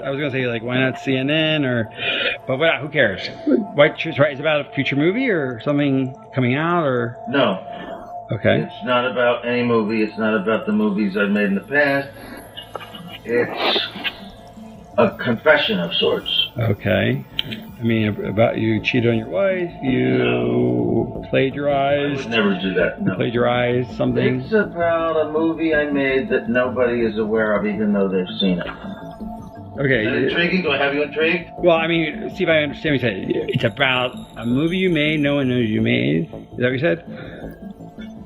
I was gonna say like, why not CNN but who cares? White Choose Right is about a future movie or something coming out or no. Okay. It's not about any movie. It's not about the movies I've made in the past. It's a confession of sorts. Okay. I mean, about you cheated on your wife, you plagiarized. I would never do that. No. Plagiarized something. It's about a movie I made that nobody is aware of, even though they've seen it. Okay. Is that intriguing? Do I have you intrigued? Well, I mean, see if I understand what you said. It's about a movie you made, no one knows you made. Is that what you said?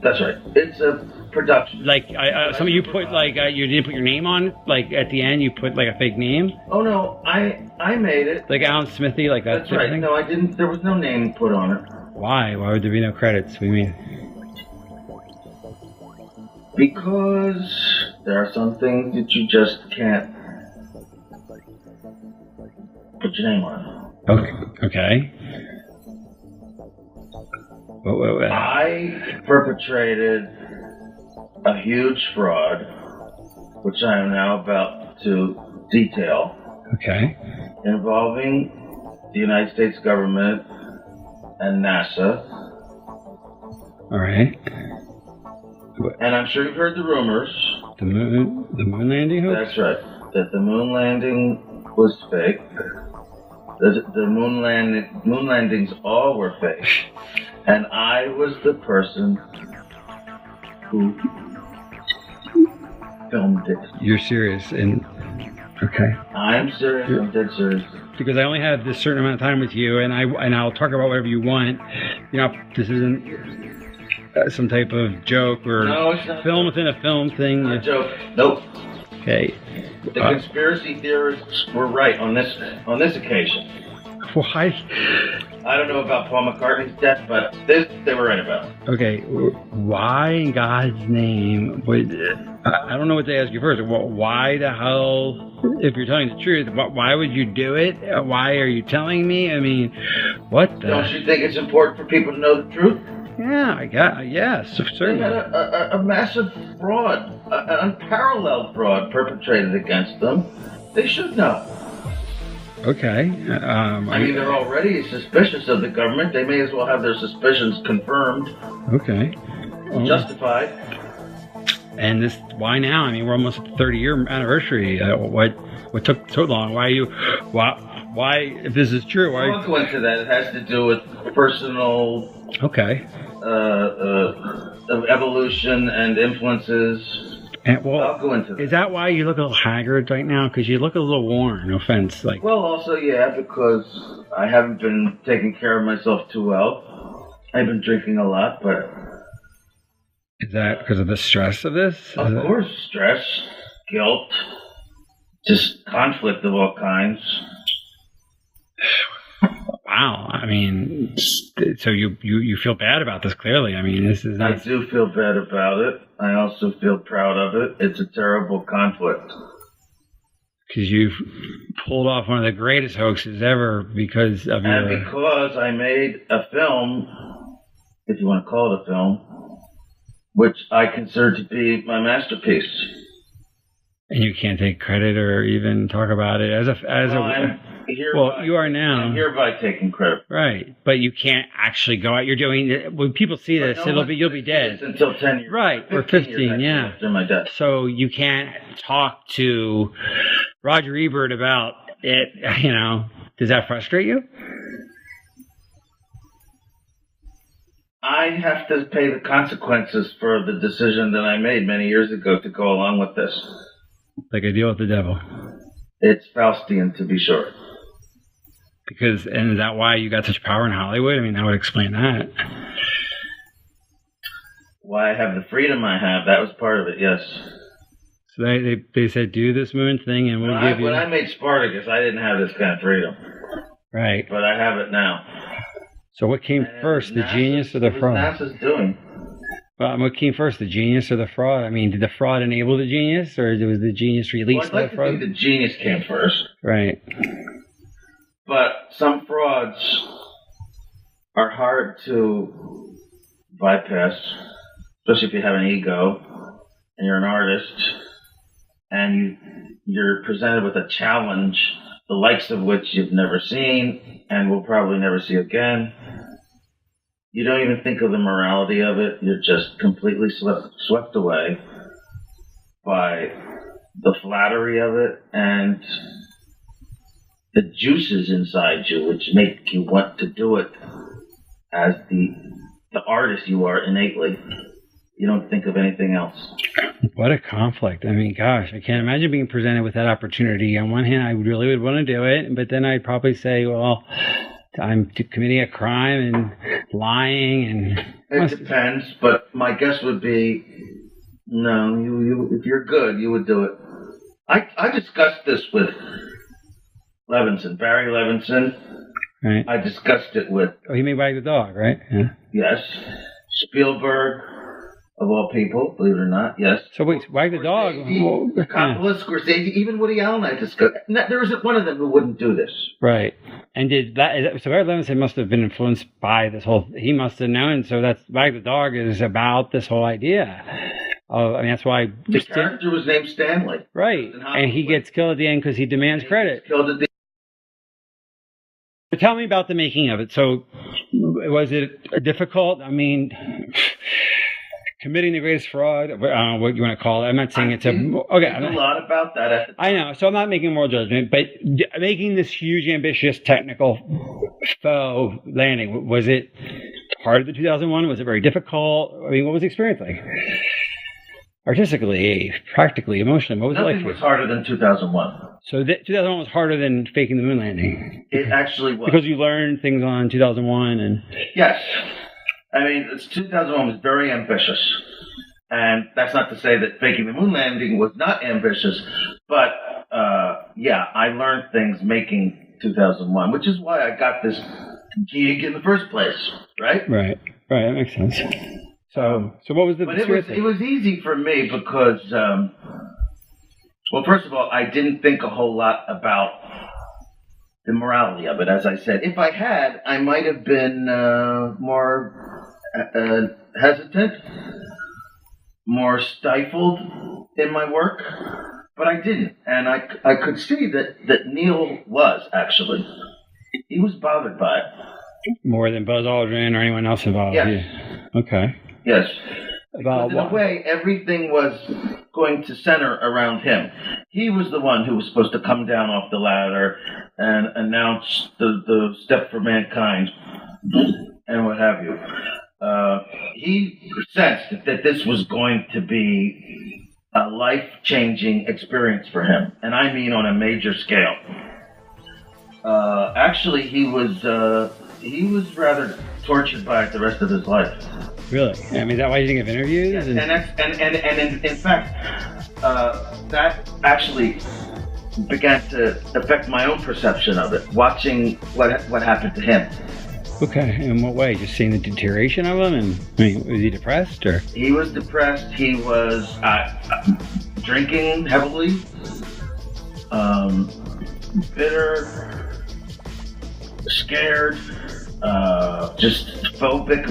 That's right. It's a production. Like, some of you put, like, you didn't put your name on it? Like, at the end, you put, like, a fake name? Oh, no. I made it. Like Alan Smithy, like that? That's right. Thing? No, I didn't. There was no name put on it. Why? Why would there be no credits? What do you mean? Because there are some things that you just can't put your name on. Okay. I perpetrated a huge fraud, which I am now about to detail. Okay. Involving the United States government and NASA. All right. And I'm sure you've heard the rumors. The moon landing hoax? That's right. That the moon landing was fake. The moon landings all were fake. And I was the person who filmed it. You're serious okay. I'm serious. I'm dead serious. Because I only have this certain amount of time with you, and I'll talk about whatever you want. You know, this isn't some type of joke or film within a film thing. Not a joke. Nope. Okay. The conspiracy theorists were right on this occasion. Why? I don't know about Paul McCartney's death, but this they were right about. Okay, why in God's name I don't know what to ask you first. Why the hell, if you're telling the truth, why would you do it? Why are you telling me? I mean, what the... Don't you think it's important for people to know the truth? Yeah, yes, certainly. They had a massive fraud, an unparalleled fraud perpetrated against them. They should know. Okay. I mean, they're already suspicious of the government. They may as well have their suspicions confirmed. Okay. Justified. And this, why now? I mean, we're almost at the 30-year anniversary. What took so long? Why, if this is true, why? I won't go into that. It has to do with personal... Okay. Evolution and influences. And, well, I'll go into that. Is that why you look a little haggard right now? Because you look a little worn. No offense. Well, also, yeah, because I haven't been taking care of myself too well. I've been drinking a lot, but... Is that because of the stress of this? Of course, stress, guilt, just conflict of all kinds. Wow, I mean, so you feel bad about this, clearly. I mean, this is not... I do feel bad about it. I also feel proud of it. It's a terrible conflict. Because you've pulled off one of the greatest hoaxes ever because of your... And because I made a film, if you want to call it a film, which I consider to be my masterpiece. And you can't take credit or even talk about it you are now. I'm hereby taking credit. Right, but you can't actually go out. You're doing when people see this, you'll be dead until 10 years. Right, or 15, yeah. After my death. So you can't talk to Roger Ebert about it. You know, does that frustrate you? I have to pay the consequences for the decision that I made many years ago to go along with this. Like a deal with the devil. It's Faustian, to be sure. And is that why you got such power in Hollywood? I mean, that would explain that. Why I have the freedom I have, that was part of it, yes. So they said, do this moon thing and we'll give you... When I made Spartacus, I didn't have this kind of freedom. Right. But I have it now. So what came first, the genius or the fraud? What was NASA's doing? Well, what came first, the genius or the fraud? I mean, did the fraud enable the genius, or was the genius released I'd like the fraud? to think the genius came first. Right. But some frauds are hard to bypass, especially if you have an ego and you're an artist and you you're presented with a challenge, the likes of which you've never seen and will probably never see again. You don't even think of the morality of it. You're just completely swept away by the flattery of it and the juices inside you, which make you want to do it as the artist you are innately. You don't think of anything else. What a conflict. I mean, gosh, I can't imagine being presented with that opportunity. On one hand, I really would want to do it, but then I'd probably say, well, I'm committing a crime and lying and... It depends, but my guess would be, no, you if you're good, you would do it. I discussed this with Levinson, Barry Levinson. Right. I discussed it with... Oh, he made Wag the Dog, right? Yeah. Yes. Spielberg, of all people, believe it or not, yes. So wait, Wag the Dog... Coppola, Scorsese, even Woody Allen I discussed. There isn't one of them who wouldn't do this. Right. And so Barry Levinson must have been influenced by this whole... He must have known, so that's... Wag the Dog is about this whole idea. I mean, that's why... The character was named Stanley. Right. And he gets killed at the end because he demands credit. Killed at the... Tell me about the making of it. So, was it difficult? I mean, committing the greatest fraud, I don't know what you want to call it. I'm not saying it's a... Okay. A lot about that at the time. I know. So I'm not making moral judgment, but making this huge, ambitious, technical faux landing, was it harder than 2001? Was it very difficult? I mean, what was the experience like? Artistically, practically, emotionally, what was it like? Nothing was harder than 2001. So 2001 was harder than faking the moon landing? It actually was. Because you learned things on 2001 and... Yes. I mean, 2001 was very ambitious. And that's not to say that faking the moon landing was not ambitious. But, yeah, I learned things making 2001, which is why I got this gig in the first place, right? Right, that makes sense. So what was the... But it was easy for me because, well, first of all, I didn't think a whole lot about the morality of it, as I said. If I had, I might have been more hesitant, more stifled in my work, but I didn't. And I could see that Neil was, actually. He was bothered by it. More than Buzz Aldrin or anyone else involved? Yes. Yeah. Okay. Yes. About in a way, everything was going to center around him. He was the one who was supposed to come down off the ladder and announce the step for mankind and what have you. He sensed that this was going to be a life-changing experience for him, and I mean on a major scale. Actually, he was rather tortured by it the rest of his life. Really? I mean, is that why you didn't give interviews? Yes, and in fact, that actually began to affect my own perception of it, watching what happened to him. Okay, in what way? Just seeing the deterioration of him? And I mean, was he depressed or? He was depressed. He was drinking heavily, bitter, scared. Just phobic,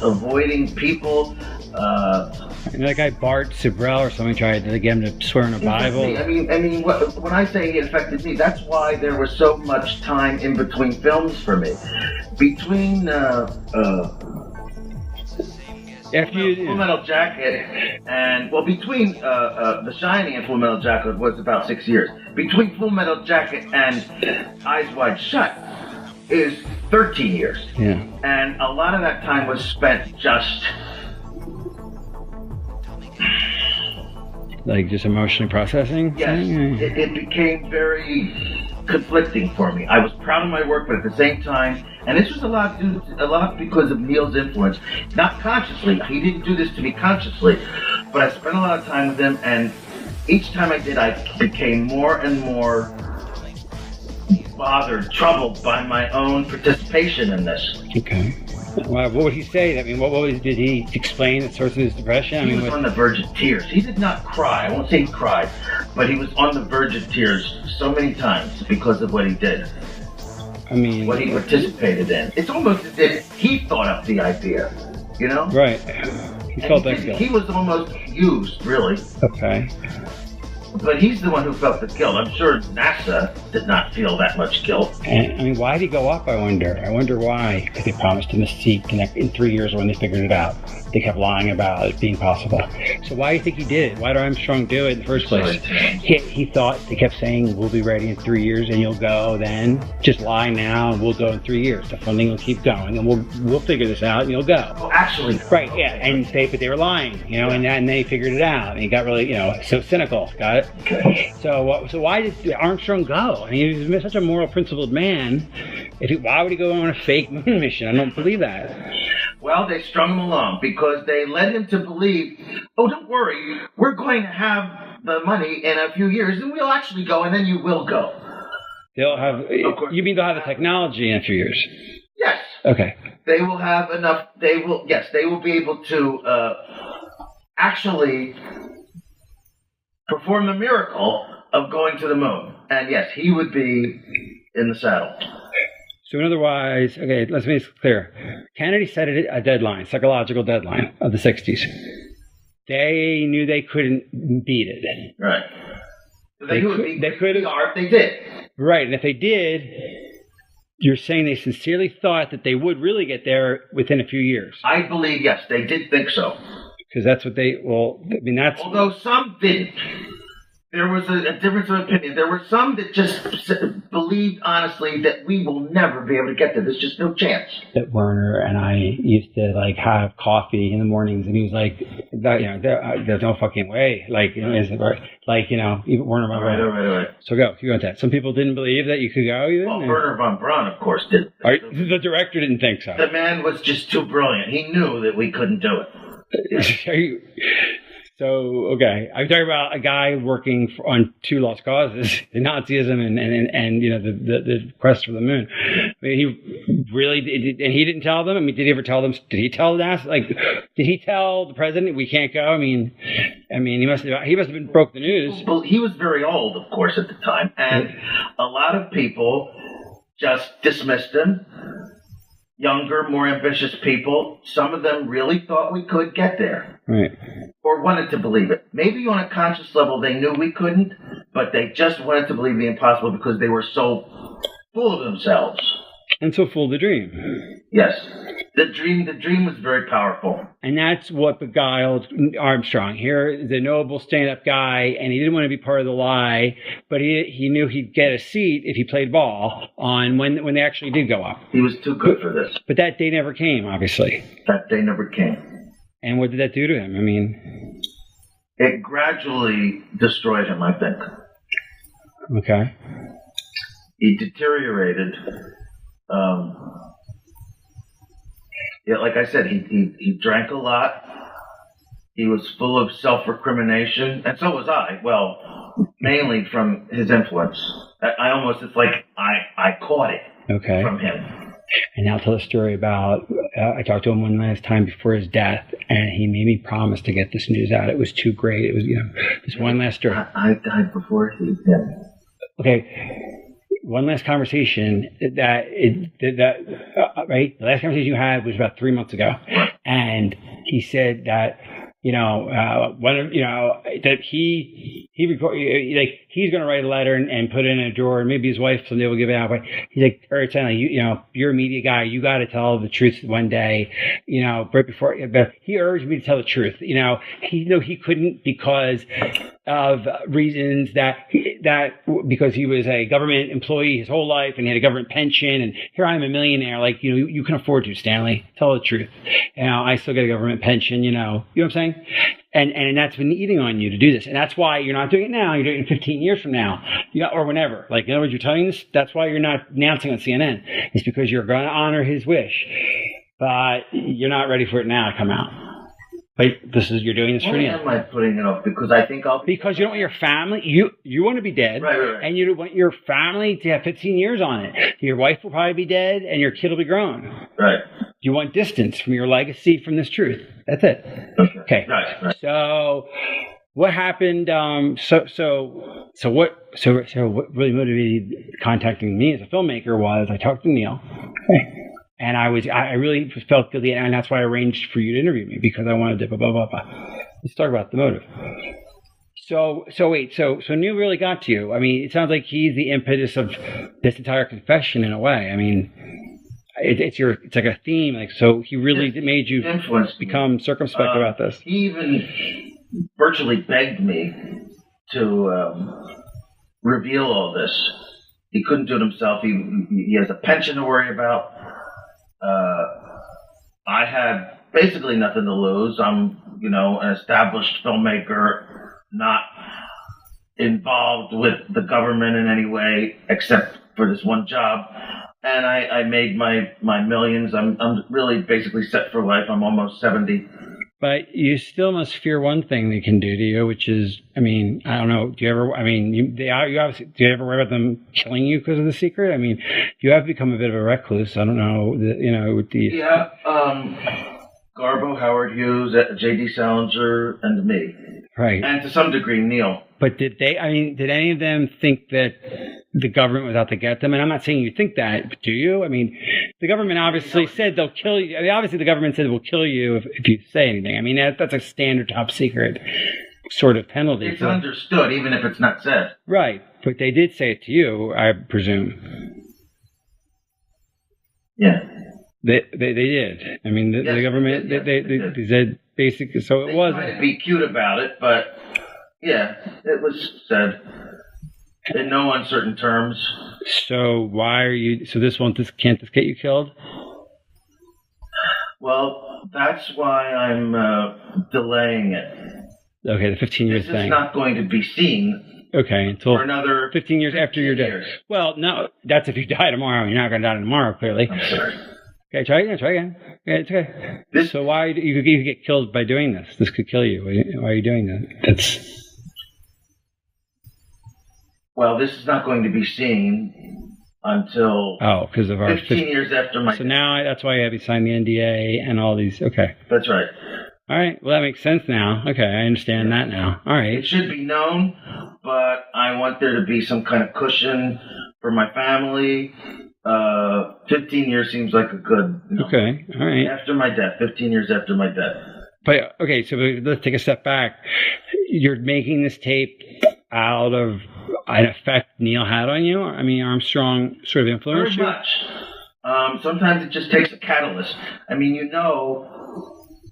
avoiding people. That guy Bart Sibrel or something tried to get him to swear in a Bible. I mean, when I say he affected me, that's why there was so much time in between films for me. Between Full Metal Jacket and between The Shining and Full Metal Jacket was about 6 years. Between Full Metal Jacket and Eyes Wide Shut is 13 years. Yeah. And a lot of that time was spent just just emotionally processing? Yes. It became very conflicting for me. I was proud of my work, but at the same time, and this was a lot because of Neil's influence. Not consciously. He didn't do this to me consciously, but I spent a lot of time with him, and each time I did, I became more and more bothered, troubled by my own participation in this. Okay. Well, what would he say? I mean, did he explain the source of his depression? He was on the verge of tears. He did not cry. I won't say he cried, but he was on the verge of tears so many times because of what he did. I mean, what he participated in. It's almost as if he thought up the idea, you know? Right. He felt that. He was almost used, really. Okay. But he's the one who felt the guilt. I'm sure NASA did not feel that much guilt. And I mean, why did he go up? I wonder why. Because they promised him a seat in 3 years when they figured it out. They kept lying about it being possible. So why do you think he did it? Why did Armstrong do it in the first place? He thought, they kept saying, we'll be ready in 3 years and you'll go then. Just lie now and we'll go in 3 years. The funding will keep going and we'll figure this out and you'll go. Oh, actually. Right, yeah. But they were lying, and they figured it out. And he got really, so cynical. Got it? Okay. So why did Armstrong go? I mean, he was such a moral, principled man. Why would he go on a fake moon mission? I don't believe that. Well, they strung him along because they led him to believe, oh, don't worry, we're going to have the money in a few years and we'll actually go and then you will go. They'll have, you mean they'll have the technology in a few years? Yes. Okay. They will have enough, they will be able to actually perform the miracle of going to the moon. And yes, he would be in the saddle. So in other words, okay, let's make this clear. Kennedy set a deadline, psychological deadline of the 60s. They knew they couldn't beat it. Right. They could have. If they did. Right, and if they did, you're saying they sincerely thought that they would really get there within a few years. I believe, yes, they did think so. Because that's what that's... Although some didn't. There was a difference of opinion. There were some that just believed honestly that we will never be able to get there. There's just no chance. That Werner and I used to have coffee in the mornings, and he was like, "There's no fucking way." Even Werner von Braun. All right. So go with that. Some people didn't believe that you could go. Well, Werner von Braun, of course, did. The director didn't think so. The man was just too brilliant. He knew that we couldn't do it. So, okay, I'm talking about a guy working on two lost causes, Nazism and the quest for the moon. I mean, he really did, and he didn't tell them. I mean, did he ever tell them? Did he tell NASA? Did he tell the president we can't go? I mean, he must have been broke the news. Well, he was very old, of course, at the time, and a lot of people just dismissed him. Younger, more ambitious people, some of them really thought we could get there. Right. Or wanted to believe it. Maybe on a conscious level they knew we couldn't, but they just wanted to believe the impossible because they were so full of themselves. And so full of the dream. Yes. The dream was very powerful. And that's what beguiled Armstrong. Here, the noble stand-up guy, and he didn't want to be part of the lie, but he knew he'd get a seat if he played ball on when they actually did go up. He was too good for this. But that day never came, obviously. That day never came. And what did that do to him? I mean... It gradually destroyed him, I think. Okay. He deteriorated. Like I said, he drank a lot. He was full of self-recrimination, and so was I. Well, mainly from his influence. It's like I caught it from him. And now tell a story about, I talked to him one last time before his death, and he made me promise to get this news out. It was too great. It was, this one last story. I died before he did. Okay. One last conversation right? The last conversation you had was about 3 months ago. And he said that, that he recorded, he's going to write a letter and put it in a drawer, and maybe his wife someday will give it out. But he's like, all right, Stanley, you're a media guy. You got to tell the truth one day, right before. But he urged me to tell the truth. He couldn't because of reasons because he was a government employee his whole life and he had a government pension, and here I am a millionaire. You can afford to, Stanley. Tell the truth. I still get a government pension. You know what I'm saying? And that's been eating on you to do this, and that's why you're not doing it now. You're doing it 15 years from now, or whenever. In other words, you're telling this. That's why you're not announcing on CNN. It's because you're going to honor his wish, but you're not ready for it now to come out. You're doing this for Why am I putting it off? Because I think because you don't want your family. You want to be dead, right. And you want your family to have 15 years on it. Your wife will probably be dead, and your kid will be grown. Right. You want distance from your legacy from this truth. That's it. Okay. Right. So, what happened? So what really motivated contacting me as a filmmaker was I talked to Neil. Okay. And I really felt guilty, and that's why I arranged for you to interview me, because I wanted to blah, blah, blah, blah. Let's talk about the motive. So wait, so Neil really got to you. I mean, it sounds like he's the impetus of this entire confession in a way. I mean, it's like a theme. Like, so he really made you become circumspect about this. He even virtually begged me to reveal all this. He couldn't do it himself. He has a pension to worry about. I had basically nothing to lose. I'm, an established filmmaker, not involved with the government in any way except for this one job. And I made my millions. I'm really basically set for life. I'm almost 70. But you still must fear one thing they can do to you, which is, I mean, I don't know. Do you ever? I mean, you obviously. Do you ever worry about them killing you because of the secret? I mean, you have become a bit of a recluse. I don't know. With the Garbo, Howard Hughes, J.D. Salinger, and me. Right. And to some degree, Neil. But did any of them think that the government was out to get them? And I'm not saying you think that, but do you? I mean, the government obviously said they'll kill you. I mean, obviously, the government said we'll kill you if you say anything. I mean, that's a standard top secret sort of penalty. It's understood, even if it's not said. Right. But they did say it to you, I presume. Yeah. They did. I mean, the government, they said basically, so it was. They tried to be cute about it, but yeah, it was said in no uncertain terms. So why are you, so can't this get you killed? Well, that's why I'm delaying it. Okay, the 15 years thing. This is not going to be seen. Okay, until for another 15 years after you're dead. Well, no, that's if you die tomorrow. You're not going to die tomorrow, clearly. I'm sorry. Okay, try again. Yeah, it's okay. So why you could get killed by doing this? This could kill you. Why are you doing that? Well, this is not going to be seen until because of our 15 years after my. So now that's why you have to sign the NDA and all these. Okay. That's right. All right. Well, that makes sense now. Okay, I understand that now. All right. It should be known, but I want there to be some kind of cushion for my family. 15 years seems like a good. Okay, all right. After my death, 15 years after my death. But okay, so let's take a step back. You're making this tape out of an effect Neil had on you. I mean, Armstrong sort of influenced you. Very much. Sometimes it just takes a catalyst. I mean,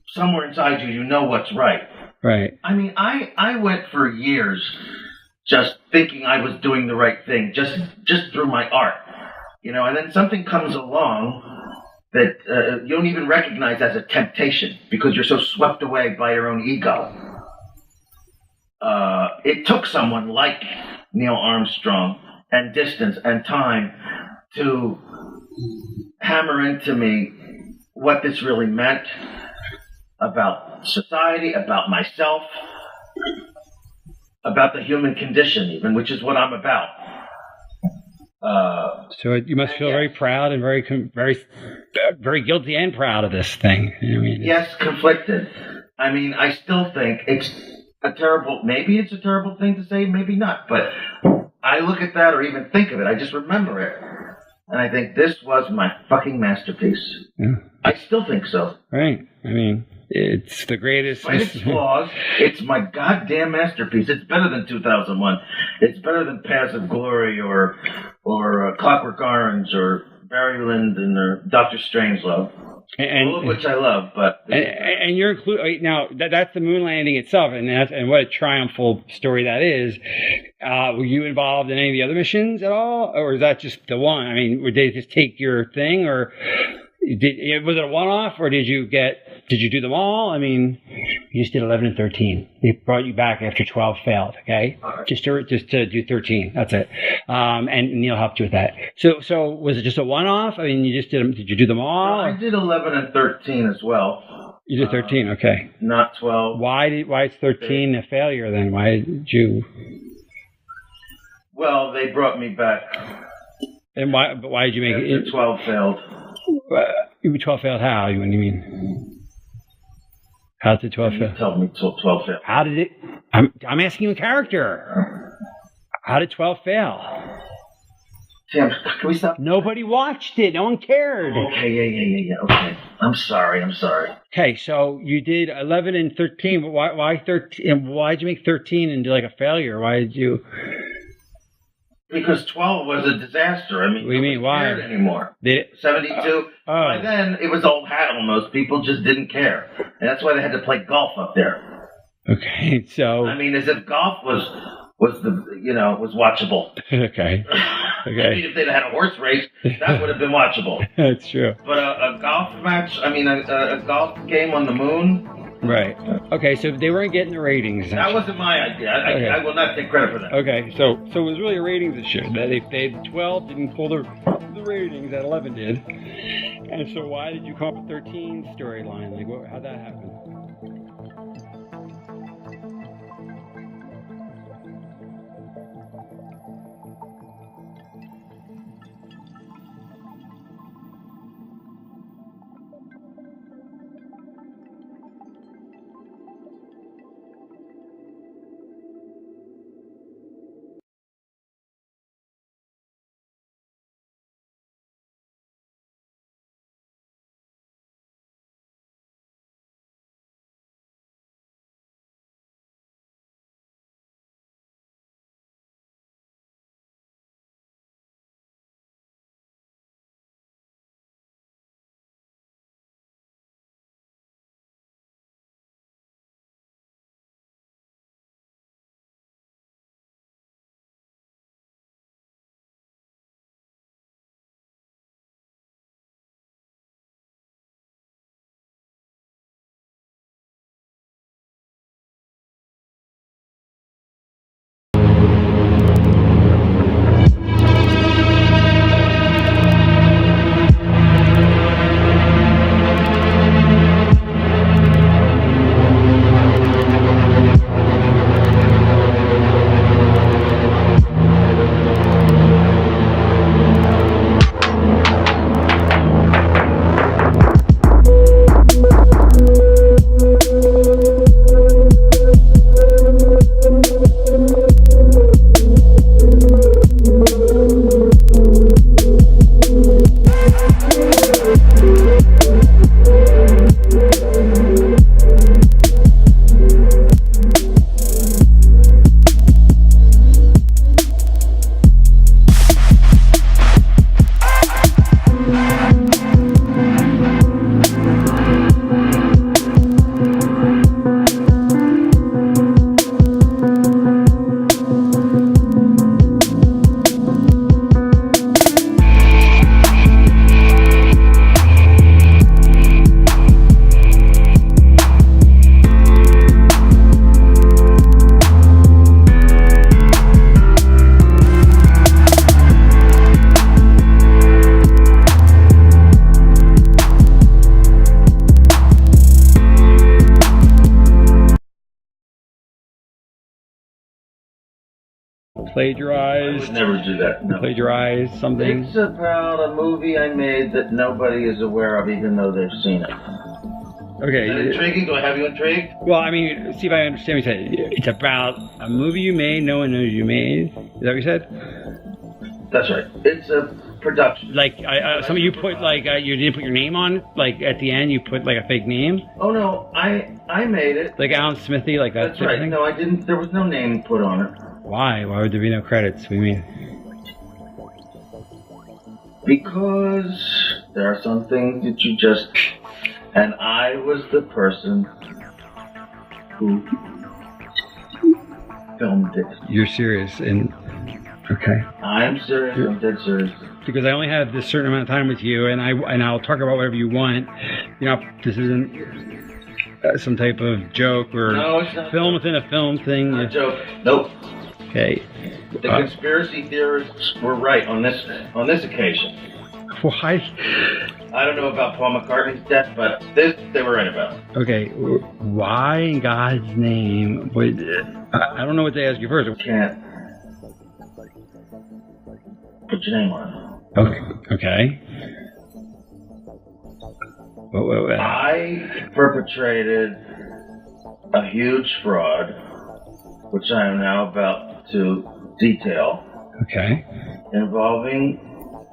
somewhere inside you know what's right. Right. I mean, I went for years just thinking I was doing the right thing, just through my art. And then something comes along that you don't even recognize as a temptation because you're so swept away by your own ego. It took someone like Neil Armstrong and distance and time to hammer into me what this really meant about society, about myself, about the human condition even, which is what I'm about. So you must feel very proud and very guilty and proud of this thing. Yes, conflicted. I mean, I still think maybe it's a terrible thing to say, maybe not, but I look at that or even think of it, I just remember it. And I think this was my fucking masterpiece. Yeah. I still think so. Right. I mean, it's the greatest. Despite its flaws, it's my goddamn masterpiece. It's better than 2001. It's better than Paths of Glory or Clockwork Orange or Barry Lyndon or Dr. Strangelove. All of which I love, but and you're including now that's the moon landing itself, and what a triumphal story that is. Were you involved in any of the other missions at all, or is that just the one? I mean, did they just take your thing, or was it a one-off, or did you do them all? I mean, you just did 11 and 13. They brought you back after 12 failed. Okay, right. just to do 13. That's it. And Neil helped you with that. So was it just a one-off? I mean, you just did them. Did you do them all? No, I did 11 and 13 as well. You did 13. Okay. Not 12. Why is 13 a failure then? Why did you? Well, they brought me back. And why? But why did you make it? 12 failed. 12 failed how? What do you mean? How did 12 fail? Tell me 12 failed. How did it? I'm asking you a character. How did 12 fail? Tim, can we stop? Nobody watched it. No one cared. Okay, yeah. Okay. I'm sorry. Okay, so you did 11 and 13, but why 13? Why'd you make 13 and do like a failure? Why did you? Because 12 was a disaster. I mean, what do you mean? Why? Cared anymore. 72. By then, it was old hat almost. People just didn't care, and that's why they had to play golf up there. Okay, so. I mean, as if golf was watchable. Okay. I mean, if they'd had a horse race, that would have been watchable. That's true. But a golf match, a golf game on the moon. Right. Okay, so they weren't getting the ratings. That wasn't my idea. I will not take credit for that. Okay, so it was really a ratings issue. That they 12 didn't pull the ratings that 11 did. And so why did you come up with 13 storyline? Like, how'd that happen? Plagiarize. I would never do that. No. Plagiarize something. It's about a movie I made that nobody is aware of, even though they've seen it. Okay. Is that intriguing? Do I have you intrigued? Well, I mean, see if I understand what you said. It's about a movie you made, no one knows you made. Is that what you said? That's right. It's a production. Like, some of you put, like, you didn't put your name on it? Like, at the end, you put, like, a fake name? Oh, no. I made it. Like Alan Smithy, like that? That's right. Thing? No, I didn't. There was no name put on it. Why? Why would there be no credits? What do you mean? Because there are some things that you just... And I was the person who filmed it. You're serious? And okay. I'm serious. I'm dead serious. Because I only have this certain amount of time with you, and I'll talk about whatever you want. You know, this isn't some type of joke or no, it's not film within a film thing. Not a joke. Nope. Okay. The conspiracy theorists were right on this occasion. Why? I don't know about Paul McCartney's death, but this they were right about. Okay. Why in God's name would... I don't know what to ask you first. Can't put your name on it. Okay. I perpetrated a huge fraud, which I am now about to detail. Okay. involving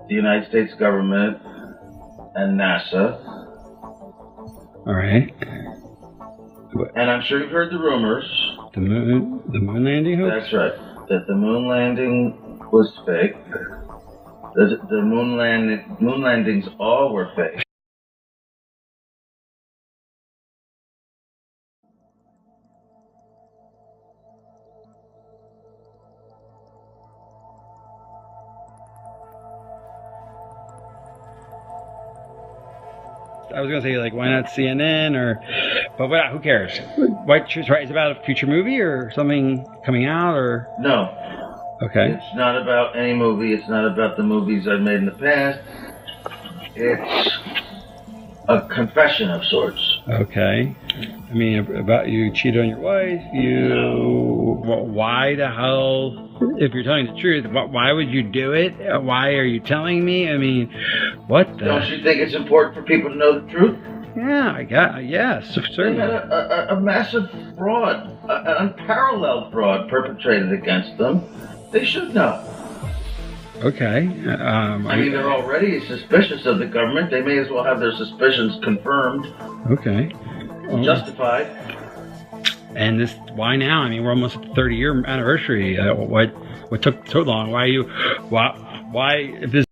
the United States government and NASA. All right. And I'm sure you've heard the rumors. The moon landing hoax? That's right. That the moon landing was fake. The moon landings all were fake. I was gonna say, like, why not CNN but who cares? White Truth, right? It's about a future movie or something coming out, or No. okay. It's not about any movie. It's not about the movies I've made in the past. It's a confession of sorts. Okay. I mean, about you cheated on your wife. Why the hell? If you're telling the truth, why would you do it? Why are you telling me? I mean, what the? Don't you think it's important for people to know the truth? Yeah, yes, They certainly. had a massive fraud, an unparalleled fraud perpetrated against them. They should know. Okay. I mean, they're already suspicious of the government. They may as well have their suspicions confirmed, Okay. justified. And this, why now? I mean, we're almost at the 30-year anniversary. What took so long? Why if this